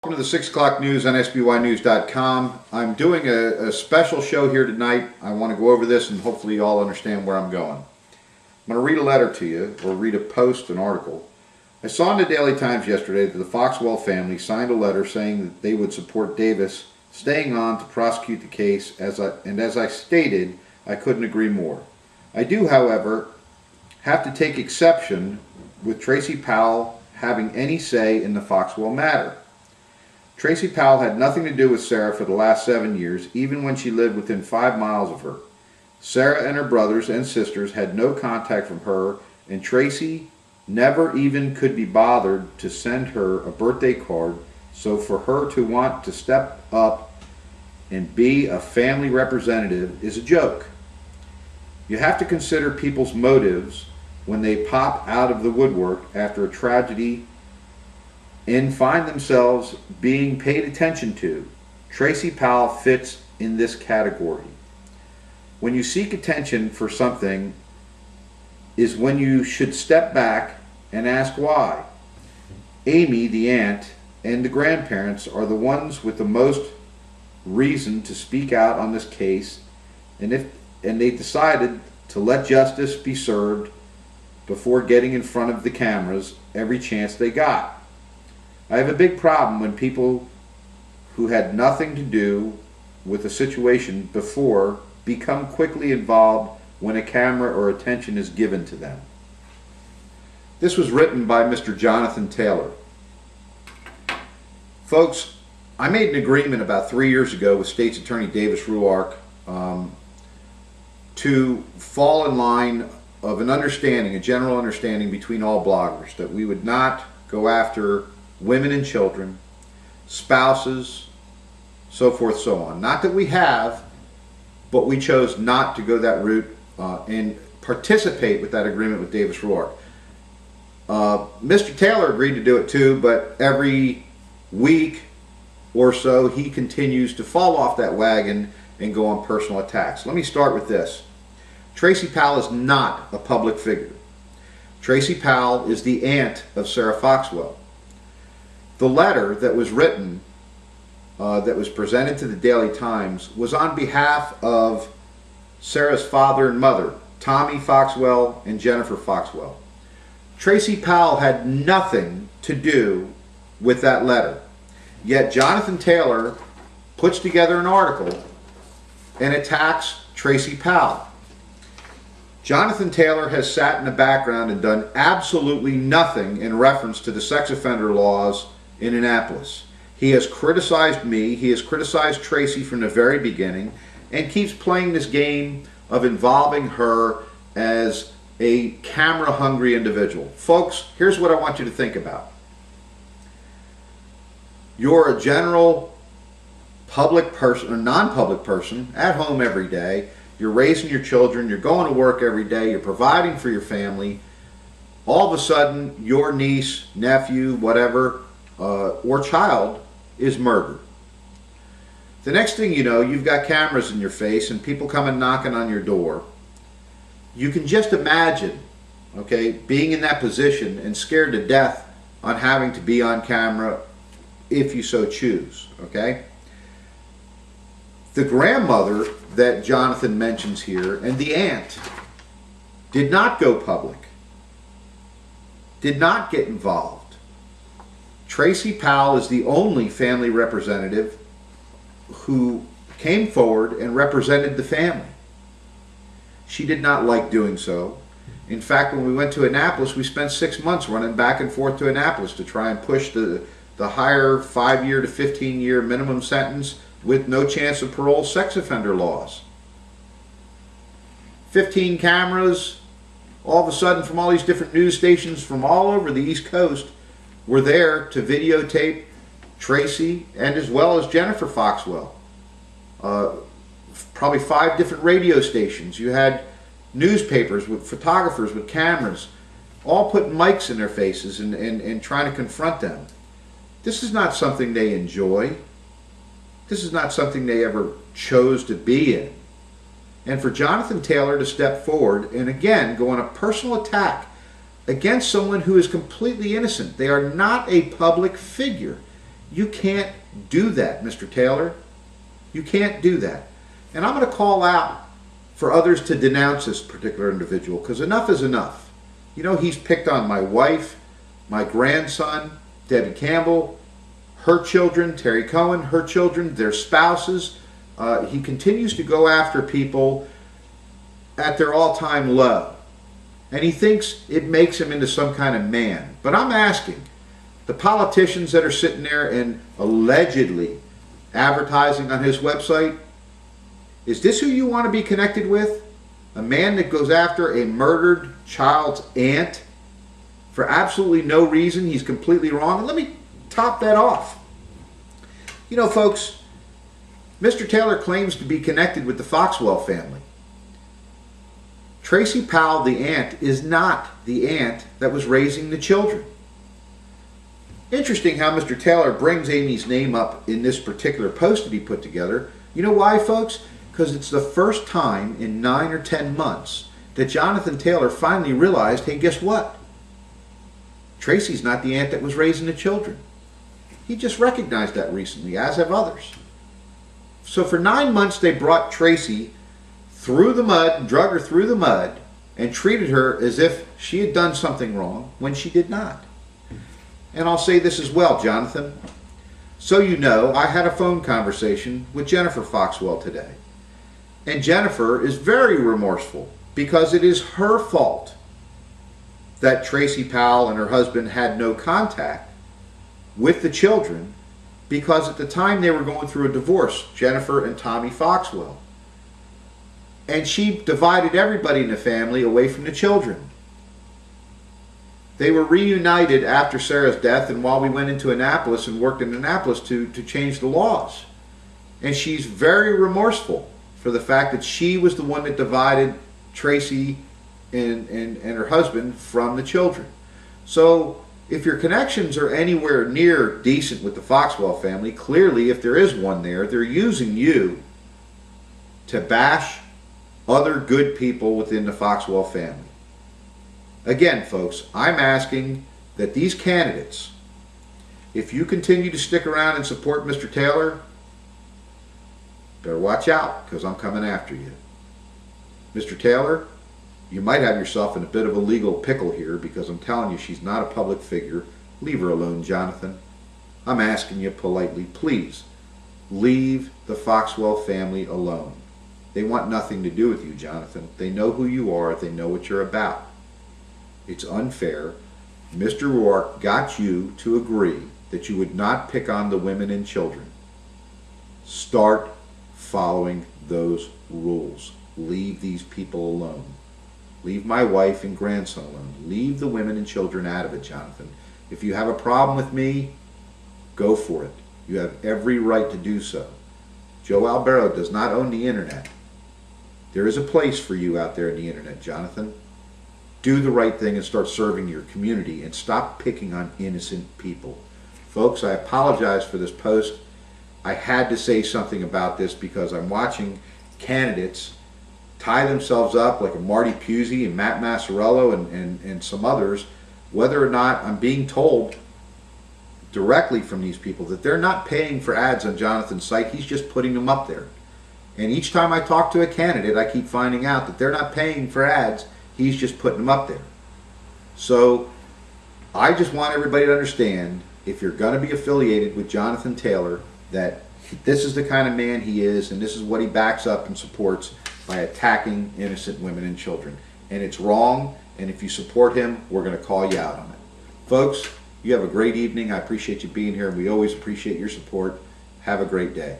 Welcome to the 6 o'clock news on SBYnews.com. I'm doing a special show here tonight. I want to go over this and hopefully you all understand where I'm going. I'm going to read a letter to you, or read a post, an article. I saw in the Daily Times yesterday that the Foxwell family signed a letter saying that they would support Davis staying on to prosecute the case, as I stated, I couldn't agree more. I do, however, have to take exception with Tracy Powell having any say in the Foxwell matter. Tracy Powell had nothing to do with Sarah for the last 7 years, even when she lived within 5 miles of her. Sarah and her brothers and sisters had no contact from her, and Tracy never even could be bothered to send her a birthday card, so for her to want to step up and be a family representative is a joke. You have to consider people's motives when they pop out of the woodwork after a tragedy and find themselves being paid attention to. Tracy Powell fits in this category. When you seek attention for something is when you should step back and ask why. Amy, the aunt, and the grandparents are the ones with the most reason to speak out on this case, and they decided to let justice be served before getting in front of the cameras every chance they got. I have a big problem when people who had nothing to do with a situation before become quickly involved when a camera or attention is given to them. This was written by Mr. Jonathan Taylor. Folks, I made an agreement about 3 years ago with State's Attorney Davis Ruark to fall in line of an understanding, a general understanding between all bloggers, that we would not go after women and children, spouses, so forth, so on. Not that we have, but we chose not to go that route and participate with that agreement with Davis Ruark. Mr. Taylor agreed to do it too, but every week or so he continues to fall off that wagon and go on personal attacks. Let me start with this. Tracy Powell is not a public figure. Tracy Powell is the aunt of Sarah Foxwell. The letter that was written, that was presented to the Daily Times, was on behalf of Sarah's father and mother, Tommy Foxwell and Jennifer Foxwell. Tracy Powell had nothing to do with that letter. Yet Jonathan Taylor puts together an article and attacks Tracy Powell. Jonathan Taylor has sat in the background and done absolutely nothing in reference to the sex offender laws in Annapolis. He has criticized me, he has criticized Tracy from the very beginning, and keeps playing this game of involving her as a camera-hungry individual. Folks, here's what I want you to think about. You're a general public person or non-public person at home every day. You're raising your children, you're going to work every day, you're providing for your family. All of a sudden, your niece, nephew, whatever, or child is murdered. The next thing you know, you've got cameras in your face and people coming knocking on your door. You can just imagine, okay, being in that position and scared to death on having to be on camera if you so choose, okay? The grandmother that Jonathan mentions here and the aunt did not go public, did not get involved. Tracy Powell is the only family representative who came forward and represented the family. She did not like doing so. In fact, when we went to Annapolis, we spent 6 months running back and forth to Annapolis to try and push the higher 5-year to 15-year minimum sentence with no chance of parole sex offender laws. 15 cameras, all of a sudden, from all these different news stations from all over the East Coast were there to videotape Tracy and as well as Jennifer Foxwell. Probably 5 different radio stations. You had newspapers with photographers with cameras, all putting mics in their faces and trying to confront them. This is not something they enjoy. This is not something they ever chose to be in. And for Jonathan Taylor to step forward and again go on a personal attack against someone who is completely innocent. They are not a public figure. You can't do that, Mr. Taylor. You can't do that. And I'm going to call out for others to denounce this particular individual, because enough is enough. You know, he's picked on my wife, my grandson, Debbie Campbell, her children, Terry Cohen, her children, their spouses. He continues to go after people at their all-time low. And he thinks it makes him into some kind of man. But I'm asking, the politicians that are sitting there and allegedly advertising on his website, is this who you want to be connected with? A man that goes after a murdered child's aunt for absolutely no reason? He's completely wrong. And let me top that off. You know, folks, Mr. Taylor claims to be connected with the Foxwell family. Tracy Powell, the aunt, is not the aunt that was raising the children. Interesting how Mr. Taylor brings Amy's name up in this particular post that he put together. You know why, folks? Because it's the first time in 9 or 10 months that Jonathan Taylor finally realized, hey, guess what? Tracy's not the aunt that was raising the children. He just recognized that recently, as have others. So for 9 months, they brought Tracy through the mud, drug her through the mud, and treated her as if she had done something wrong when she did not. And I'll say this as well, Jonathan. So you know, I had a phone conversation with Jennifer Foxwell today. And Jennifer is very remorseful because it is her fault that Tracy Powell and her husband had no contact with the children, because at the time they were going through a divorce, Jennifer and Tommy Foxwell. And she divided everybody in the family away from the children. They were reunited after Sarah's death, and while we went into Annapolis and worked in Annapolis to change the laws. And she's very remorseful for the fact that she was the one that divided Tracy and her husband from the children. So if your connections are anywhere near decent with the Foxwell family, clearly if there is one there, they're using you to bash other good people within the Foxwell family. Again, folks, I'm asking that these candidates, if you continue to stick around and support Mr. Taylor, better watch out, because I'm coming after you. Mr. Taylor, you might have yourself in a bit of a legal pickle here, because I'm telling you, she's not a public figure. Leave her alone, Jonathan. I'm asking you politely, please, leave the Foxwell family alone. They want nothing to do with you, Jonathan. They know who you are. They know what you're about. It's unfair. Mr. Roark got you to agree that you would not pick on the women and children. Start following those rules. Leave these people alone. Leave my wife and grandson alone. Leave the women and children out of it, Jonathan. If you have a problem with me, go for it. You have every right to do so. Joe Albero does not own the internet. There is a place for you out there in the internet, Jonathan. Do the right thing and start serving your community, and stop picking on innocent people. Folks, I apologize for this post. I had to say something about this because I'm watching candidates tie themselves up like a Marty Pusey and Matt Massarello and some others, whether or not I'm being told directly from these people that they're not paying for ads on Jonathan's site. He's just putting them up there. And each time I talk to a candidate, I keep finding out that they're not paying for ads. He's just putting them up there. So I just want everybody to understand, if you're going to be affiliated with Jonathan Taylor, that this is the kind of man he is, and this is what he backs up and supports by attacking innocent women and children. And it's wrong, and if you support him, we're going to call you out on it. Folks, you have a great evening. I appreciate you being here, and we always appreciate your support. Have a great day.